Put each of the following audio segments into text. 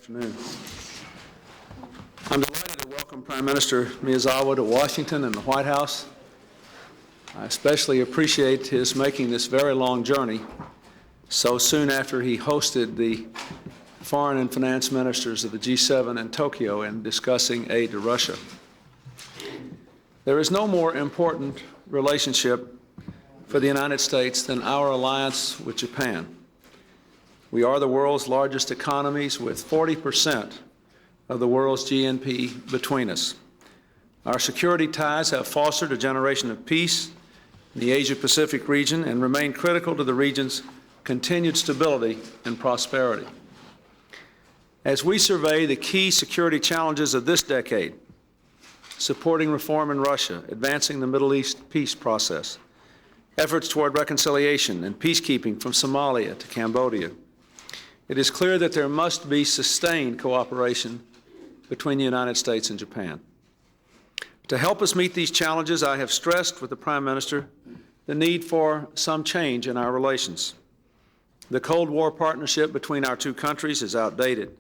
Afternoon. I'm delighted to welcome Prime Minister Miyazawa to Washington and the White House. I especially appreciate his making this very long journey so soon after he hosted the foreign and finance ministers of the G7 in Tokyo in discussing aid to Russia. There is no more important relationship for the United States than our alliance with Japan. We are the world's largest economies with 40% of the world's GNP between us. Our security ties have fostered a generation of peace in the Asia-Pacific region and remain critical to the region's continued stability and prosperity. As we survey the key security challenges of this decade, supporting reform in Russia, advancing the Middle East peace process, efforts toward reconciliation and peacekeeping from Somalia to Cambodia, it is clear that there must be sustained cooperation between the United States and Japan. To help us meet these challenges, I have stressed with the Prime Minister the need for some change in our relations. The Cold War partnership between our two countries is outdated.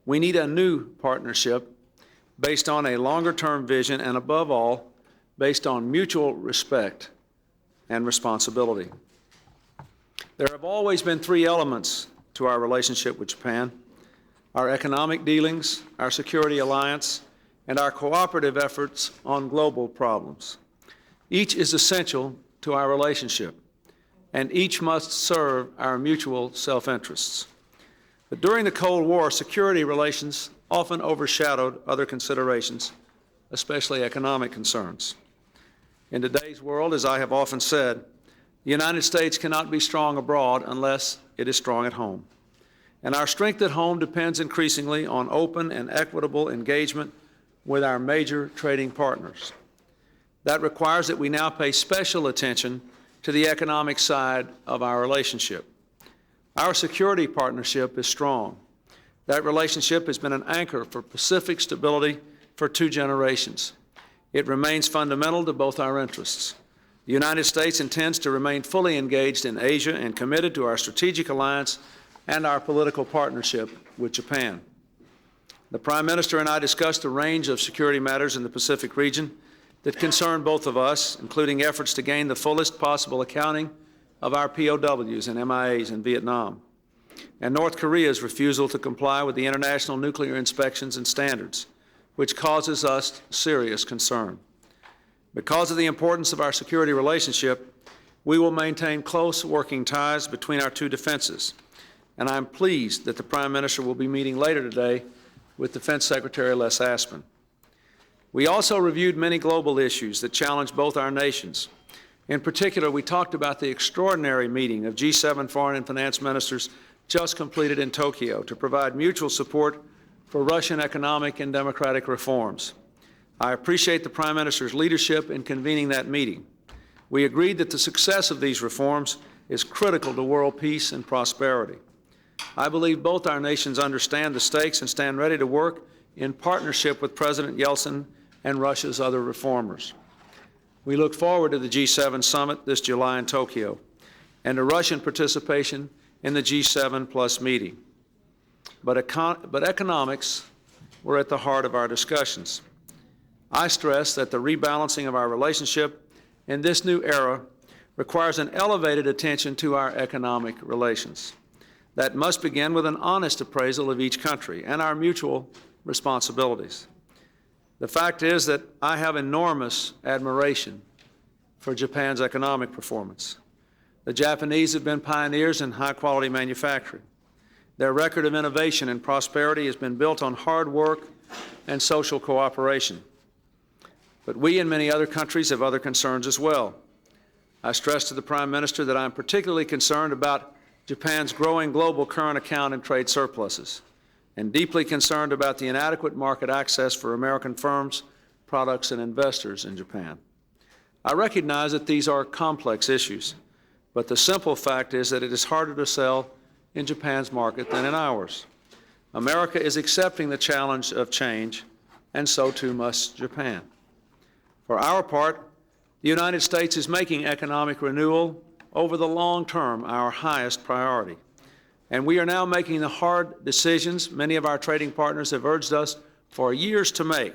We need a new partnership based on a longer-term vision and, above all, based on mutual respect and responsibility. There have always been three elements to our relationship with Japan: our economic dealings, our security alliance, and our cooperative efforts on global problems. Each is essential to our relationship, and each must serve our mutual self-interests. But during the Cold War, security relations often overshadowed other considerations, especially economic concerns. In today's world, as I have often said, the United States cannot be strong abroad unless it is strong at home. And our strength at home depends increasingly on open and equitable engagement with our major trading partners. That requires that we now pay special attention to the economic side of our relationship. Our security partnership is strong. That relationship has been an anchor for Pacific stability for 2 generations. It remains fundamental to both our interests. The United States intends to remain fully engaged in Asia and committed to our strategic alliance and our political partnership with Japan. The Prime Minister and I discussed a range of security matters in the Pacific region that concern both of us, including efforts to gain the fullest possible accounting of our POWs and MIAs in Vietnam, and North Korea's refusal to comply with the international nuclear inspections and standards, which causes us serious concern. Because of the importance of our security relationship, we will maintain close working ties between our two defenses, and I'm pleased that the Prime Minister will be meeting later today with Defense Secretary Les Aspin. We also reviewed many global issues that challenge both our nations. In particular, we talked about the extraordinary meeting of G7 foreign and finance ministers just completed in Tokyo to provide mutual support for Russian economic and democratic reforms. I appreciate the Prime Minister's leadership in convening that meeting. We agreed that the success of these reforms is critical to world peace and prosperity. I believe both our nations understand the stakes and stand ready to work in partnership with President Yeltsin and Russia's other reformers. We look forward to the G7 summit this July in Tokyo and to Russian participation in the G7 Plus meeting. But economics were at the heart of our discussions. I stress that the rebalancing of our relationship in this new era requires an elevated attention to our economic relations. That must begin with an honest appraisal of each country and our mutual responsibilities. The fact is that I have enormous admiration for Japan's economic performance. The Japanese have been pioneers in high-quality manufacturing. Their record of innovation and prosperity has been built on hard work and social cooperation. But we and many other countries have other concerns as well. I stress to the Prime Minister that I'm particularly concerned about Japan's growing global current account and trade surpluses, and deeply concerned about the inadequate market access for American firms, products, and investors in Japan. I recognize that these are complex issues, but the simple fact is that it is harder to sell in Japan's market than in ours. America is accepting the challenge of change, and so too must Japan. For our part, the United States is making economic renewal over the long term our highest priority. And we are now making the hard decisions many of our trading partners have urged us for years to make,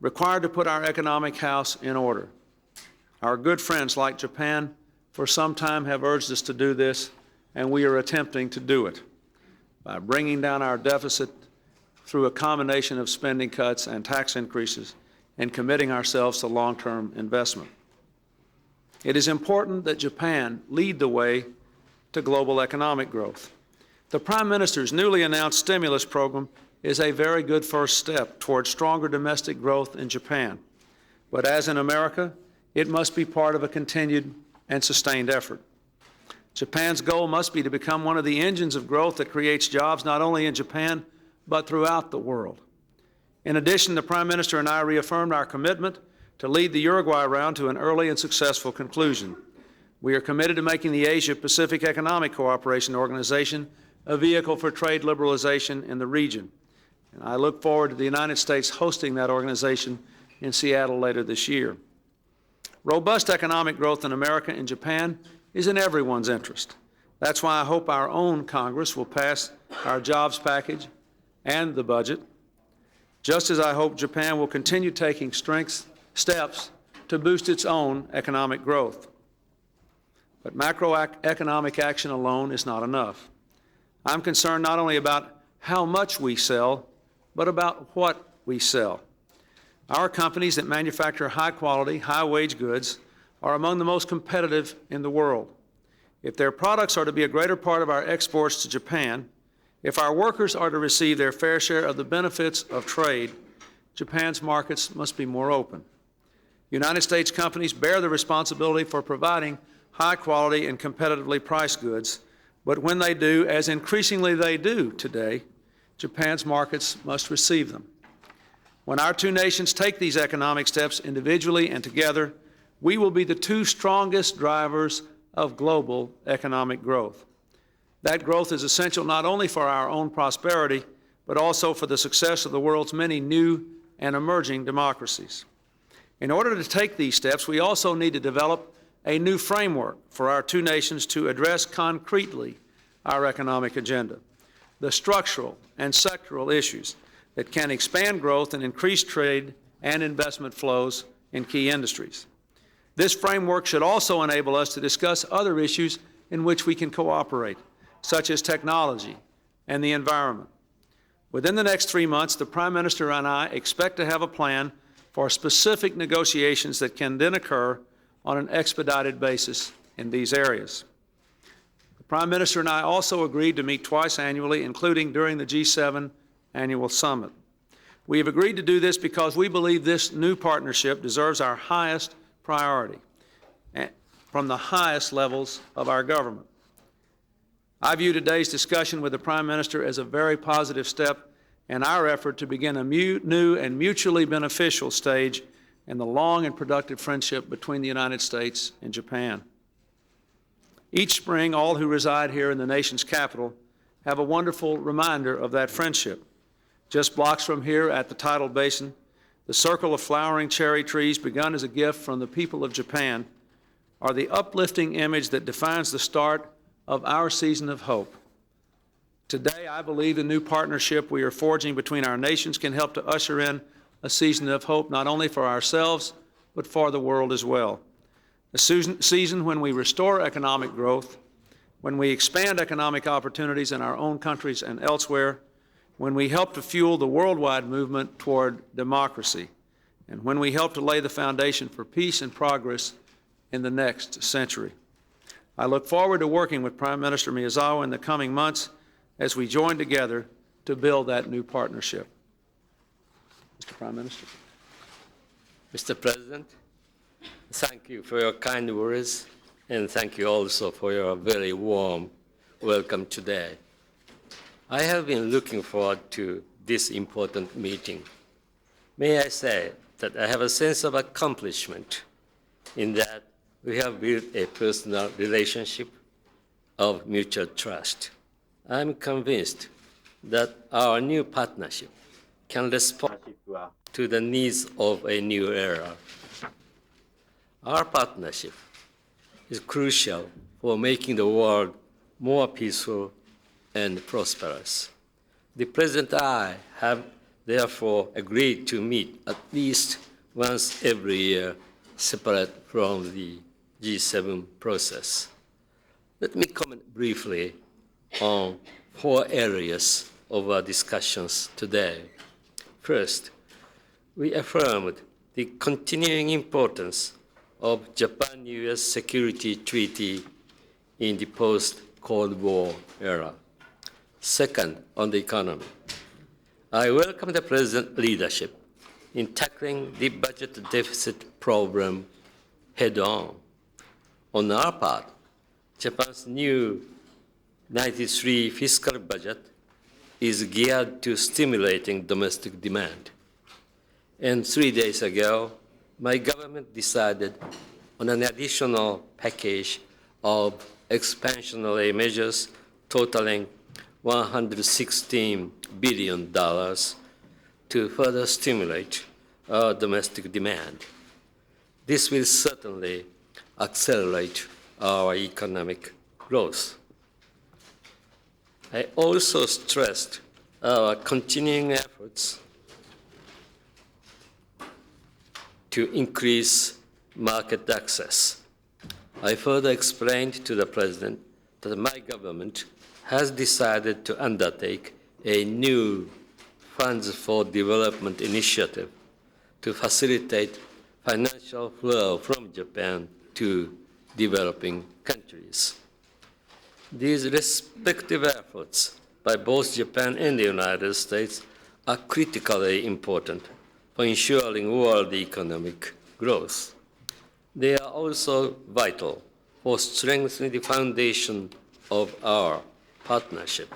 required to put our economic house in order. Our good friends like Japan for some time have urged us to do this, and we are attempting to do it by bringing down our deficit through a combination of spending cuts and tax increases and committing ourselves to long-term investment. It is important that Japan lead the way to global economic growth. The Prime Minister's newly announced stimulus program is a very good first step toward stronger domestic growth in Japan. But as in America, it must be part of a continued and sustained effort. Japan's goal must be to become one of the engines of growth that creates jobs not only in Japan, but throughout the world. In addition, the Prime Minister and I reaffirmed our commitment to lead the Uruguay round to an early and successful conclusion. We are committed to making the Asia-Pacific Economic Cooperation Organization a vehicle for trade liberalization in the region. And I look forward to the United States hosting that organization in Seattle later this year. Robust economic growth in America and Japan is in everyone's interest. That's why I hope our own Congress will pass our jobs package and the budget, just as I hope Japan will continue taking steps to boost its own economic growth. But macroeconomic action alone is not enough. I'm concerned not only about how much we sell, but about what we sell. Our companies that manufacture high-quality, high-wage goods are among the most competitive in the world. If their products are to be a greater part of our exports to Japan, if our workers are to receive their fair share of the benefits of trade, Japan's markets must be more open. United States companies bear the responsibility for providing high-quality and competitively priced goods, but when they do, as increasingly they do today, Japan's markets must receive them. When our two nations take these economic steps individually and together, we will be the two strongest drivers of global economic growth. That growth is essential not only for our own prosperity, but also for the success of the world's many new and emerging democracies. In order to take these steps, we also need to develop a new framework for our two nations to address concretely our economic agenda, the structural and sectoral issues that can expand growth and increase trade and investment flows in key industries. This framework should also enable us to discuss other issues in which we can cooperate, such as technology and the environment. Within the next 3 months, the Prime Minister and I expect to have a plan for specific negotiations that can then occur on an expedited basis in these areas. The Prime Minister and I also agreed to meet twice annually, including during the G7 annual summit. We have agreed to do this because we believe this new partnership deserves our highest priority from the highest levels of our government. I view today's discussion with the Prime Minister as a very positive step in our effort to begin a new and mutually beneficial stage in the long and productive friendship between the United States and Japan. Each spring, all who reside here in the nation's capital have a wonderful reminder of that friendship. Just blocks from here at the tidal basin, the circle of flowering cherry trees begun as a gift from the people of Japan are the uplifting image that defines the start of our season of hope. Today, I believe the new partnership we are forging between our nations can help to usher in a season of hope not only for ourselves, but for the world as well. A season when we restore economic growth, when we expand economic opportunities in our own countries and elsewhere, when we help to fuel the worldwide movement toward democracy, and when we help to lay the foundation for peace and progress in the next century. I look forward to working with Prime Minister Miyazawa in the coming months as we join together to build that new partnership. Mr. Prime Minister. Mr. President, thank you for your kind words, and thank you also for your very warm welcome today. I have been looking forward to this important meeting. May I say that I have a sense of accomplishment in that we have built a personal relationship of mutual trust. I'm convinced that our new partnership can respond to the needs of a new era. Our partnership is crucial for making the world more peaceful and prosperous. The President and I have therefore agreed to meet at least once every year, separate from the G7 process. Let me comment briefly on 4 areas of our discussions today. First, we affirmed the continuing importance of Japan-US Security Treaty in the post-Cold War era. Second, on the economy, I welcome the President's leadership in tackling the budget deficit problem head-on. On our part, Japan's new 93 fiscal budget is geared to stimulating domestic demand. And 3 days ago, my government decided on an additional package of expansionary measures totaling $116 billion to further stimulate our domestic demand. This will certainly accelerate our economic growth. I also stressed our continuing efforts to increase market access. I further explained to the President that my government has decided to undertake a new Funds for Development initiative to facilitate financial flow from Japan to developing countries. These respective efforts by both Japan and the United States are critically important for ensuring world economic growth. They are also vital for strengthening the foundation of our partnership.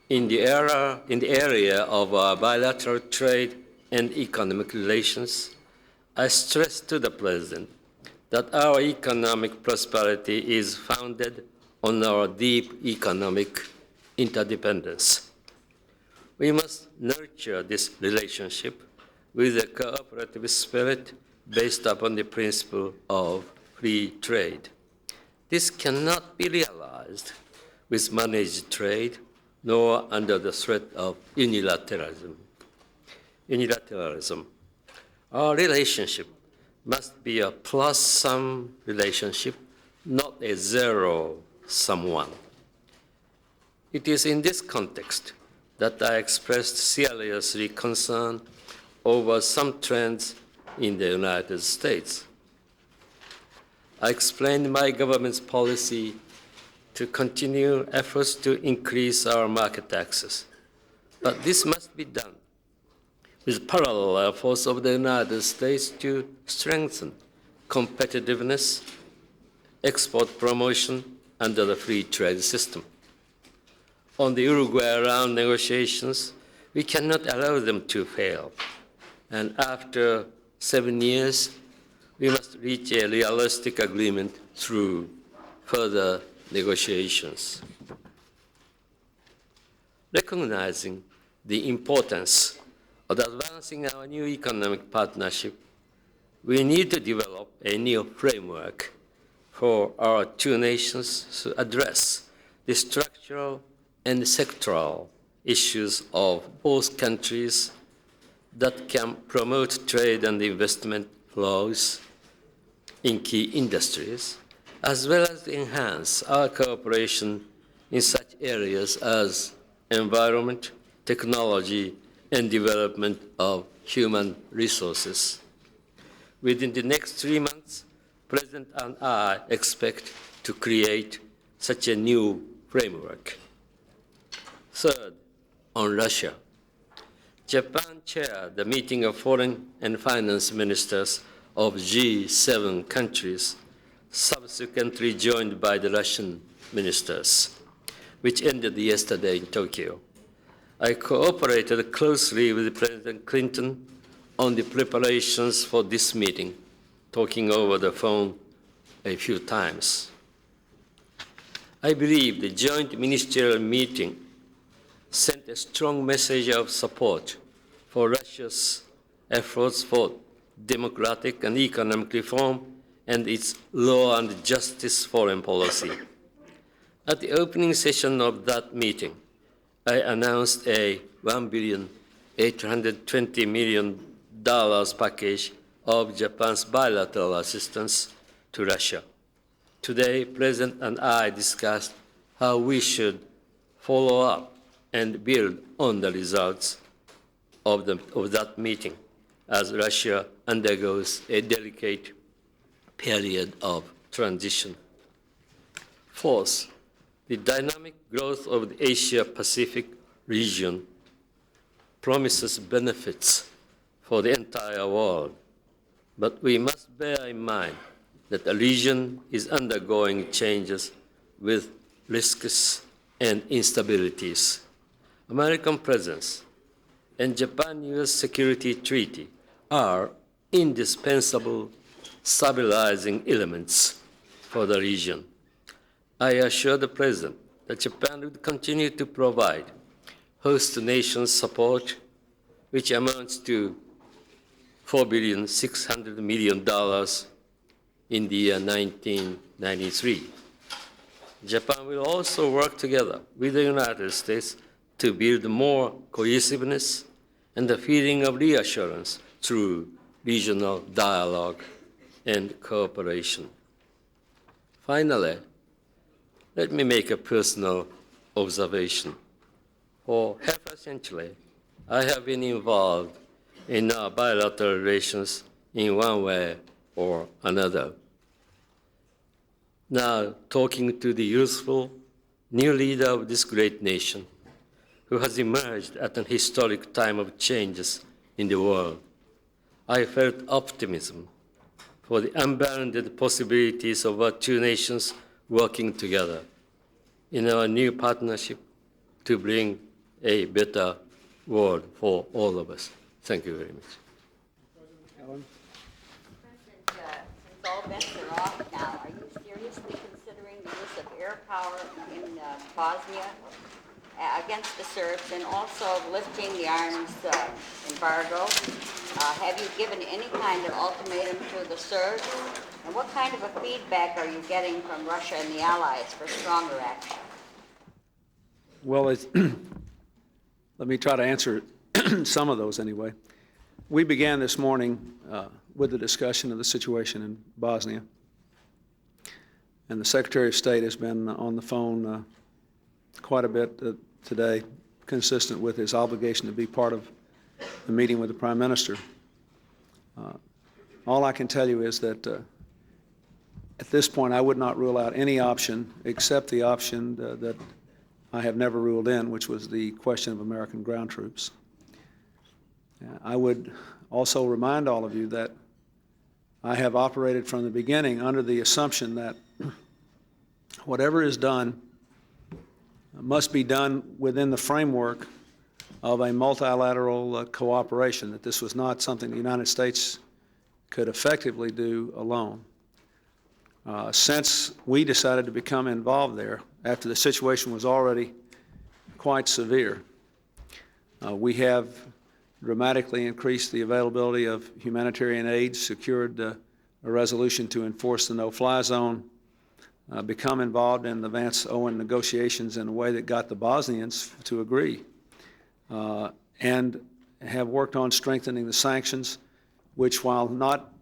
In the area of our bilateral trade and economic relations, I stressed to the President that our economic prosperity is founded on our deep economic interdependence. We must nurture this relationship with a cooperative spirit based upon the principle of free trade. This cannot be realized with managed trade, nor under the threat of unilateralism. Our relationship must be a plus-sum relationship, not a zero-sum one. It is in this context that I expressed seriously concern over some trends in the United States. I explained my government's policy to continue efforts to increase our market access. But this must be done with parallel efforts of the United States to strengthen competitiveness, export promotion under the free trade system. On the Uruguay round negotiations, we cannot allow them to fail. And after 7 years, we must reach a realistic agreement through further negotiations. Recognizing the importance of advancing our new economic partnership, we need to develop a new framework for our 2 nations to address the structural and sectoral issues of both countries that can promote trade and investment flows in key industries, as well as enhance our cooperation in such areas as environment, technology, and development of human resources. Within the next 3 months, President and I expect to create such a new framework. Third, on Russia. Japan chaired the meeting of foreign and finance ministers of G7 countries, subsequently joined by the Russian ministers, which ended yesterday in Tokyo. I cooperated closely with President Clinton on the preparations for this meeting, talking over the phone a few times. I believe the joint ministerial meeting sent a strong message of support for Russia's efforts for democratic and economic reform and its law and justice foreign policy. At the opening session of that meeting, I announced a $1.82 billion package of Japan's bilateral assistance to Russia. Today, President and I discussed how we should follow up and build on the results of that meeting as Russia undergoes a delicate period of transition. Fourth, the dynamic growth of the Asia-Pacific region promises benefits for the entire world, but we must bear in mind that the region is undergoing changes with risks and instabilities. American presence and Japan-US security treaty are indispensable stabilizing elements for the region. I assure the President that Japan would continue to provide host nations support, which amounts to $4.6 billion in the year 1993. Japan will also work together with the United States to build more cohesiveness and a feeling of reassurance through regional dialogue and cooperation. Finally, let me make a personal observation. For half a century, I have been involved in our bilateral relations in one way or another. Now, talking to the youthful new leader of this great nation, who has emerged at an historic time of changes in the world, I felt optimism for the unbounded possibilities of our two nations working together in our new partnership to bring a better world for all of us. Thank you very much. Ellen? President, since all bets are off now, are you seriously considering the use of air power in Bosnia against the Serbs, and also lifting the arms embargo? Have you given any kind of ultimatum to the Serbs? And what kind of a feedback are you getting from Russia and the Allies for stronger action? Well, let me try to answer some of those anyway. We began this morning with the discussion of the situation in Bosnia. And the Secretary of State has been on the phone quite a bit today, consistent with his obligation to be part of the meeting with the Prime Minister. All I can tell you is that at this point I would not rule out any option except the option that I have never ruled in, which was the question of American ground troops. I would also remind all of you that I have operated from the beginning under the assumption that whatever is done must be done within the framework of a multilateral cooperation, that this was not something the United States could effectively do alone. Since we decided to become involved there, after the situation was already quite severe, we have dramatically increased the availability of humanitarian aid, secured a resolution to enforce the no-fly zone, become involved in the Vance-Owen negotiations in a way that got the Bosnians to agree, and have worked on strengthening the sanctions, which, while not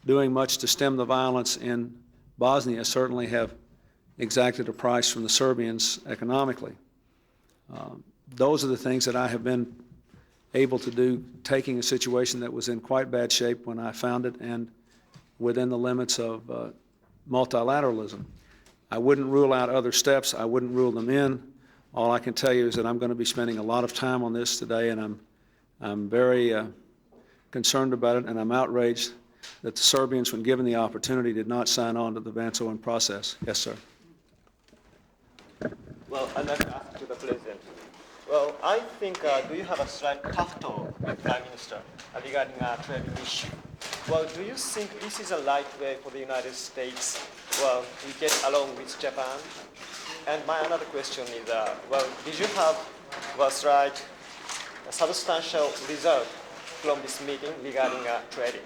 doing much to stem the violence in Bosnia, certainly have exacted a price from the Serbians economically. Those are the things that I have been able to do, taking a situation that was in quite bad shape when I found it and within the limits of multilateralism. I wouldn't rule out other steps. I wouldn't rule them in. All I can tell you is that I'm going to be spending a lot of time on this today, and I'm very concerned about it, and I'm outraged that the Serbians, when given the opportunity, did not sign on to the Vance-Owen process. Yes, sir. Well, I'd like to ask to the President. Well, I think, do you have a slight tough tone with Prime Minister regarding a trade issue? Well, do you think this is a right way for the United States, well, to get along with Japan? And my another question is, well, did you have a substantial result from this meeting regarding trading?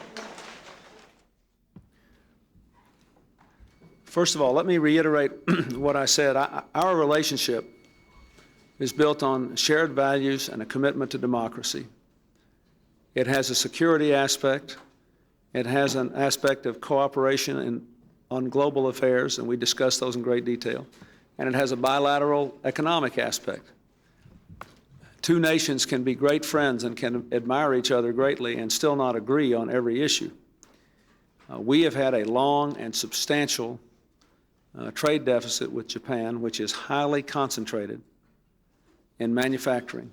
First of all, let me reiterate what I said. Our relationship is built on shared values and a commitment to democracy. It has a security aspect. It has an aspect of cooperation on global affairs, and we discussed those in great detail. And it has a bilateral economic aspect. Two nations can be great friends and can admire each other greatly and still not agree on every issue. We have had a long and substantial trade deficit with Japan, which is highly concentrated in manufacturing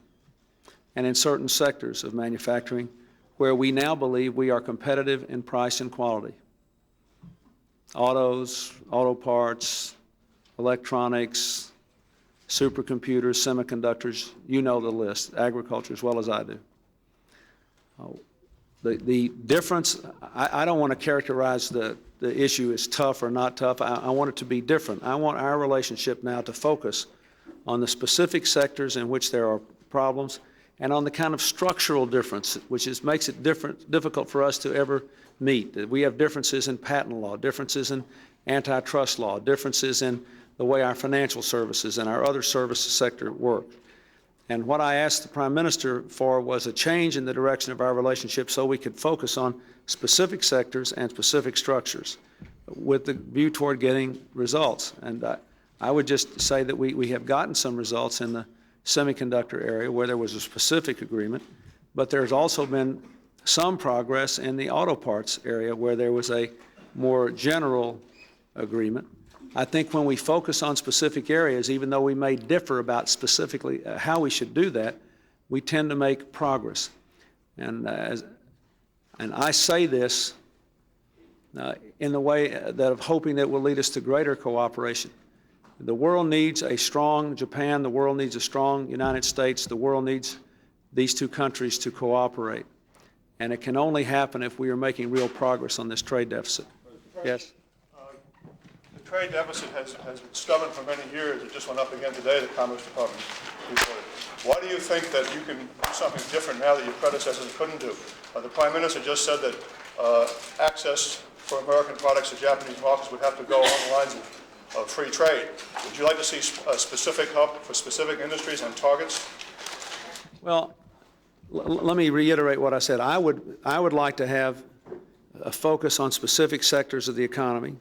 and in certain sectors of manufacturing where we now believe we are competitive in price and quality. Autos, auto parts, electronics, supercomputers, semiconductors, you know the list, agriculture as well as I do. The difference, I don't want to characterize the issue as tough or not tough. I want it to be different. I want our relationship now to focus on the specific sectors in which there are problems and on the kind of structural difference, which makes it difficult for us to ever meet. We have differences in patent law, differences in antitrust law, differences in the way our financial services and our other services sector work. And what I asked the Prime Minister for was a change in the direction of our relationship so we could focus on specific sectors and specific structures with the view toward getting results. And I would just say that we have gotten some results in the semiconductor area where there was a specific agreement, but there's also been some progress in the auto parts area where there was a more general agreement. I think when we focus on specific areas, even though we may differ about specifically how we should do that, we tend to make progress. And I say this in the way that of hoping that will lead us to greater cooperation. The world needs a strong Japan. The world needs a strong United States. The world needs these two countries to cooperate. And it can only happen if we are making real progress on this trade deficit. Yes? The trade deficit has been stubborn for many years. It just went up again today, the Commerce Department reported. Why do you think that you can do something different now that your predecessors couldn't do? The Prime Minister just said that access for American products to Japanese markets would have to go along the lines of free trade. Would you like to see a specific hub for specific industries and targets? Well, let me reiterate what I said. I would like to have a focus on specific sectors of the economy,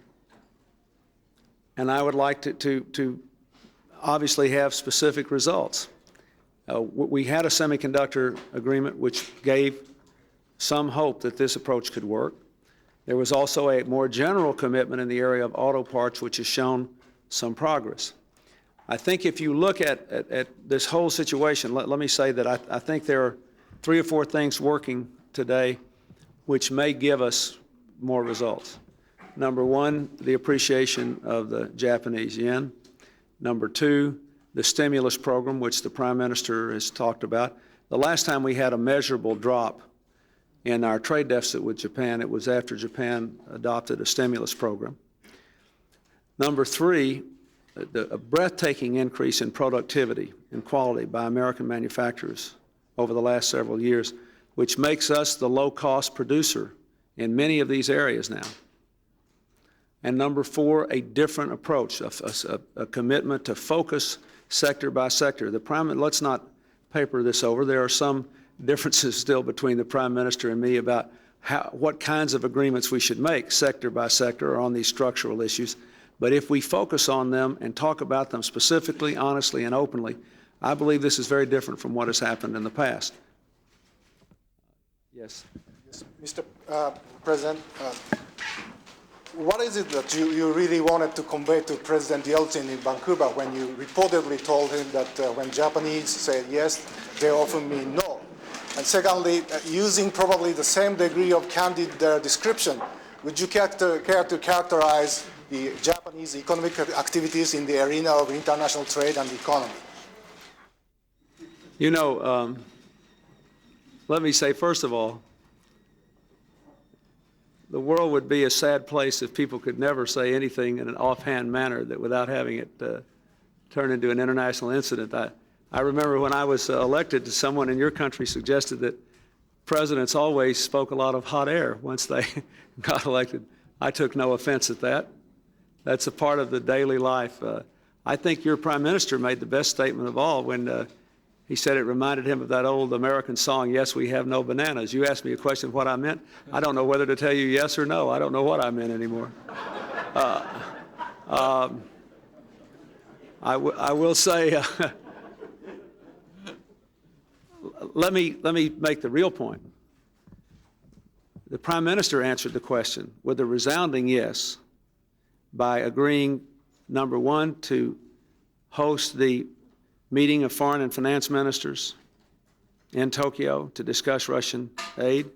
and I would like to obviously have specific results. We had a semiconductor agreement which gave some hope that this approach could work. There was also a more general commitment in the area of auto parts which has shown some progress. I think if you look at this whole situation, let me say that I think there are 3 or 4 things working today which may give us more results. Number 1, the appreciation of the Japanese yen. Number 2, the stimulus program, which the Prime Minister has talked about. The last time we had a measurable drop in our trade deficit with Japan, it was after Japan adopted a stimulus program. Number 3, a breathtaking increase in productivity and quality by American manufacturers over the last several years, which makes us the low-cost producer in many of these areas now. And number 4, a different approach, a commitment to focus sector by sector. Let's not paper this over. There are some differences still between the Prime Minister and me about what kinds of agreements we should make sector by sector or on these structural issues. But if we focus on them and talk about them specifically, honestly, and openly, I believe this is very different from what has happened in the past. Yes. Yes, Mr. President, what is it that you really wanted to convey to President Yeltsin in Vancouver when you reportedly told him that when Japanese say yes, they often mean no? And secondly, using probably the same degree of candid description, would you care to characterize the Japanese economic activities in the arena of international trade and economy? You know, let me say, first of all, the world would be a sad place if people could never say anything in an offhand manner that without having it turn into an international incident. I remember when I was elected, someone in your country suggested that presidents always spoke a lot of hot air once they got elected. I took no offense at that. That's a part of the daily life. I think your prime minister made the best statement of all when he said it reminded him of that old American song, "Yes, we have no bananas." You asked me a question of what I meant. I don't know whether to tell you yes or no. I don't know what I meant anymore. I will say, let me make the real point. The prime minister answered the question with a resounding yes by agreeing, number one, to host the meeting of foreign and finance ministers in Tokyo to discuss Russian aid,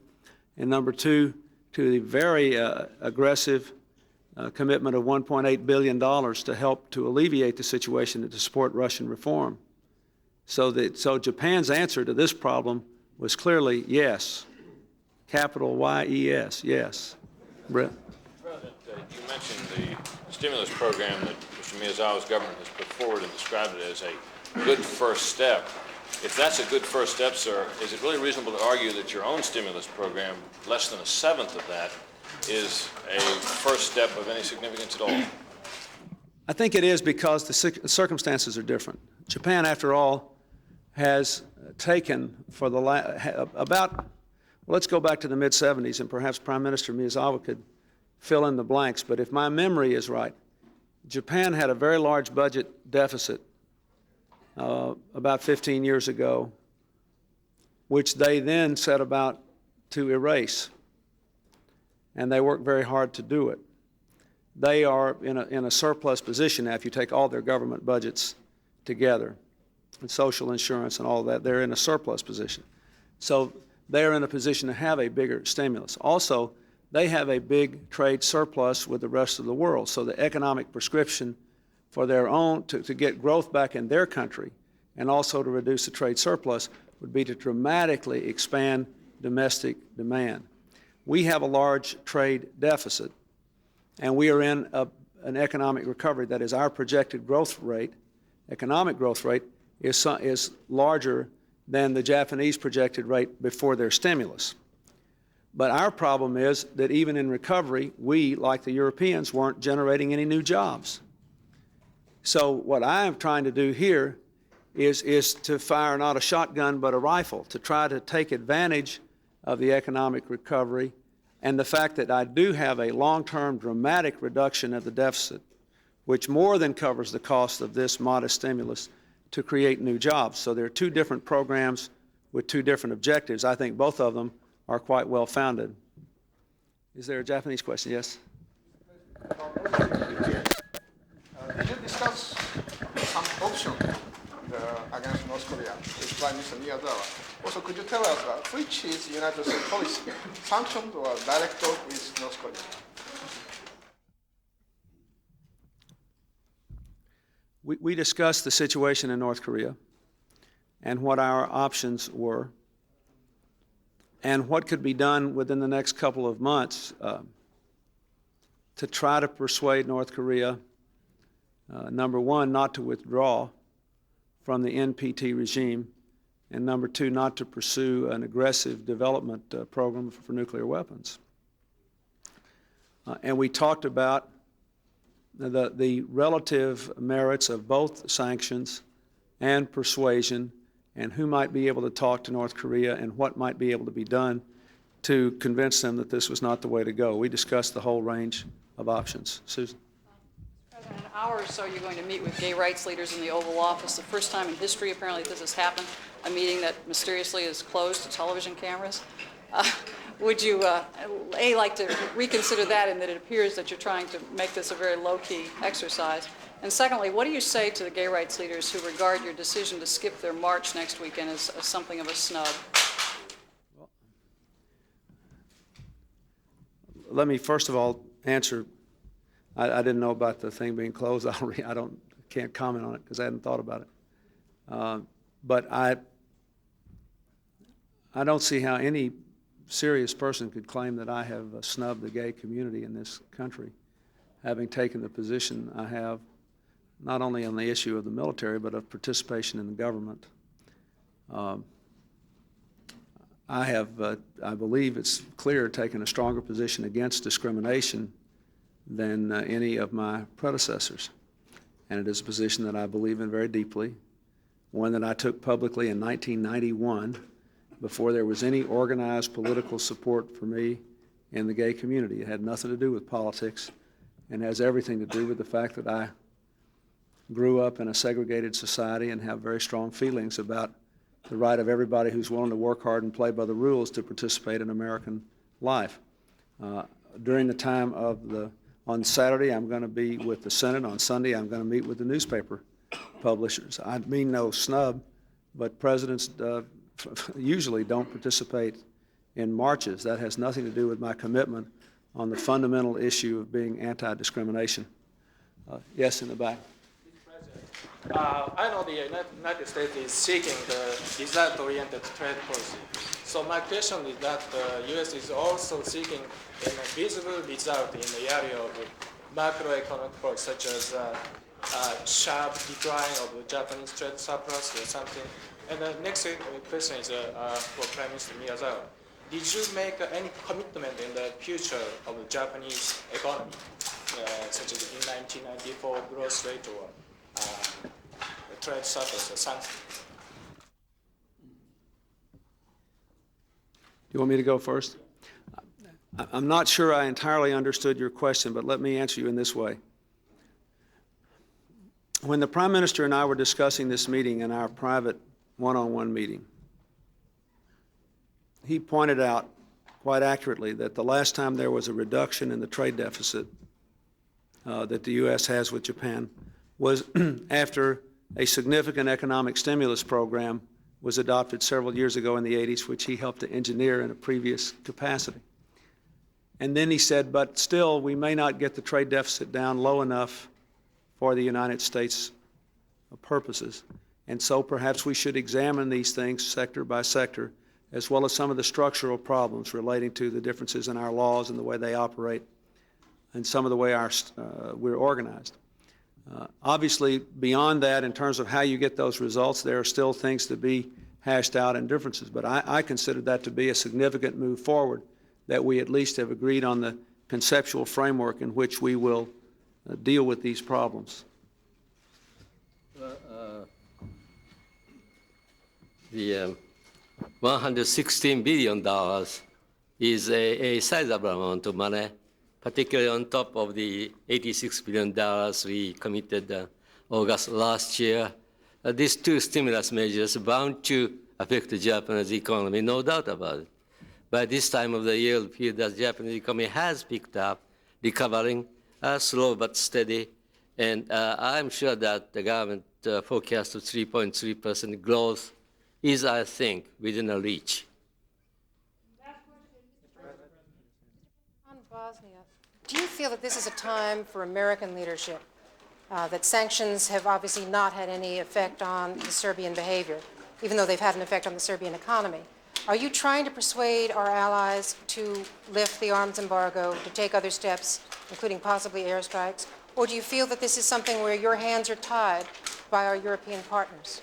and number two, to the very aggressive commitment of $1.8 billion to help to alleviate the situation and to support Russian reform. So Japan's answer to this problem was clearly yes, capital Y-E-S, yes. Brett? President, you mentioned the stimulus program that Mr. Miyazawa's government has put forward and described it as a good first step. If that's a good first step, sir, is it really reasonable to argue that your own stimulus program, less than a seventh of that, is a first step of any significance at all? I think it is because the circumstances are different. Japan, after all, has taken for the let's go back to the mid-'70s, and perhaps Prime Minister Miyazawa could fill in the blanks, but if my memory is right, Japan had a very large budget deficit about 15 years ago, which they then set about to erase, and they worked very hard to do it. They are in a surplus position now if you take all their government budgets together, and social insurance and all that. They're in a surplus position. So they're in a position to have a bigger stimulus. Also, they have a big trade surplus with the rest of the world. So the economic prescription for their own, to get growth back in their country and also to reduce the trade surplus would be to dramatically expand domestic demand. We have a large trade deficit, and we are in an economic recovery. That is, our projected growth rate, economic growth rate, is larger than the Japanese projected rate before their stimulus. But our problem is that even in recovery, we, like the Europeans, weren't generating any new jobs. So what I am trying to do here is to fire not a shotgun but a rifle, to try to take advantage of the economic recovery and the fact that I do have a long-term dramatic reduction of the deficit, which more than covers the cost of this modest stimulus, to create new jobs. So there are two different programs with two different objectives. I think both of them are quite well founded. Is there a Japanese question? Yes? Did you discuss some option against North Korea with Prime Minister Miyazawa? Also, could you tell us which is United States policy, sanctioned or direct talk with North Korea? We discussed the situation in North Korea and what our options were and what could be done within the next couple of months to try to persuade North Korea, number one, not to withdraw from the NPT regime, and number two, not to pursue an aggressive development program for nuclear weapons. And we talked about the relative merits of both sanctions and persuasion, and who might be able to talk to North Korea and what might be able to be done to convince them that this was not the way to go. We discussed the whole range of options. Susan? In an hour or so, you're going to meet with gay rights leaders in the Oval Office. The first time in history, apparently, this has happened, a meeting that mysteriously is closed to television cameras. Would you, A, like to reconsider that, in that it appears that you're trying to make this a very low-key exercise? And secondly, what do you say to the gay rights leaders who regard your decision to skip their march next weekend as something of a snub? Well, let me first of all answer. I didn't know about the thing being closed. Can't comment on it because I hadn't thought about it. But I don't see how any serious person could claim that I have snubbed the gay community in this country, having taken the position I have, not only on the issue of the military, but of participation in the government. I have, I believe it's clear, taken a stronger position against discrimination than any of my predecessors. And it is a position that I believe in very deeply, one that I took publicly in 1991 before there was any organized political support for me in the gay community. It had nothing to do with politics and has everything to do with the fact that I grew up in a segregated society and have very strong feelings about the right of everybody who's willing to work hard and play by the rules to participate in American life. During the time of on Saturday, I'm going to be with the Senate. On Sunday, I'm going to meet with the newspaper publishers. I mean no snub, but presidents usually don't participate in marches. That has nothing to do with my commitment on the fundamental issue of being anti-discrimination. Yes, in the back. I know the United States is seeking the result-oriented trade policy. So my question is that the U.S. is also seeking a visible result in the area of macroeconomic policy, such as sharp decline of the Japanese trade surplus or something. And the next question is for Prime Minister Miyazawa. Did you make any commitment in the future of the Japanese economy, such as in 1994 growth rate or trade surplus or something? You want me to go first? I'm not sure I entirely understood your question, but let me answer you in this way. When the Prime Minister and I were discussing this meeting in our private one-on-one meeting, he pointed out quite accurately that the last time there was a reduction in the trade deficit that the U.S. has with Japan was after a significant economic stimulus program was adopted several years ago in the 80s, which he helped to engineer in a previous capacity. And then he said, but still, we may not get the trade deficit down low enough for the United States purposes. And so perhaps we should examine these things sector by sector, as well as some of the structural problems relating to the differences in our laws and the way they operate and some of the way we're organized. Obviously, beyond that, in terms of how you get those results, there are still things to be hashed out and differences. But I consider that to be a significant move forward, that we at least have agreed on the conceptual framework in which we will deal with these problems. The $116 billion is a sizable amount of money, particularly on top of the $86 billion we committed August last year. These two stimulus measures are bound to affect the Japanese economy, no doubt about it. By this time of the year, it appears that the Japanese economy has picked up, recovering, slow but steady. And I'm sure that the government forecast of 3.3% growth is, I think, within a reach. On Bosnia, do you feel that this is a time for American leadership, that sanctions have obviously not had any effect on the Serbian behavior, even though they've had an effect on the Serbian economy? Are you trying to persuade our allies to lift the arms embargo, to take other steps, including possibly airstrikes? Or do you feel that this is something where your hands are tied by our European partners?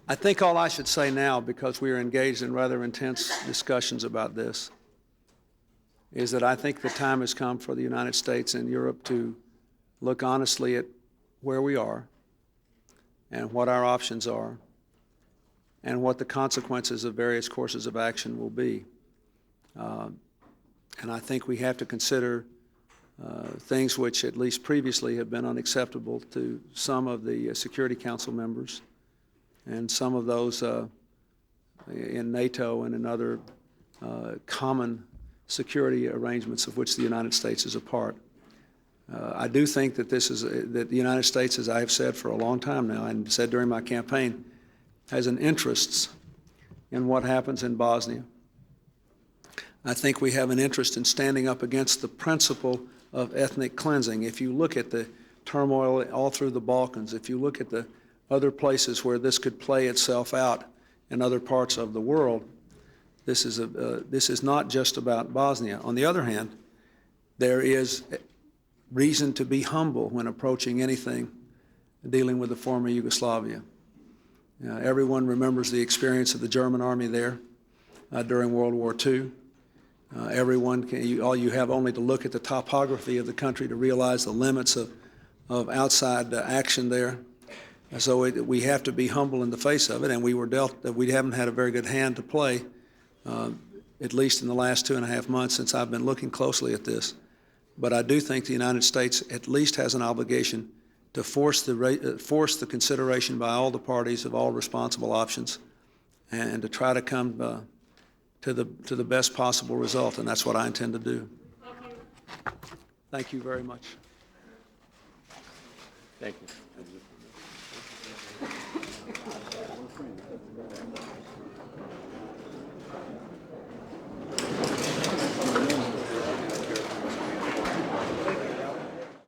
I think all I should say now, because we are engaged in rather intense discussions about this, is that I think the time has come for the United States and Europe to look honestly at where we are and what our options are and what the consequences of various courses of action will be. And I think we have to consider things which at least previously have been unacceptable to some of the Security Council members and some of those in NATO and in other common security arrangements of which the United States is a part. I do think that that the United States, as I have said for a long time now and said during my campaign, has an interest in what happens in Bosnia. I think we have an interest in standing up against the principle of ethnic cleansing. If you look at the turmoil all through the Balkans, if you look at the other places where this could play itself out in other parts of the world, this is not just about Bosnia. On the other hand, there is reason to be humble when approaching anything dealing with the former Yugoslavia. Everyone remembers the experience of the German army there during World War II. All you have only to look at the topography of the country to realize the limits of outside action there. So we have to be humble in the face of it, and we haven't had a very good hand to play, at least in the last 2.5 months since I've been looking closely at this. But I do think the United States at least has an obligation to force the consideration by all the parties of all responsible options, and to try to come to the best possible result, and that's what I intend to do. Thank you very much. Thank you.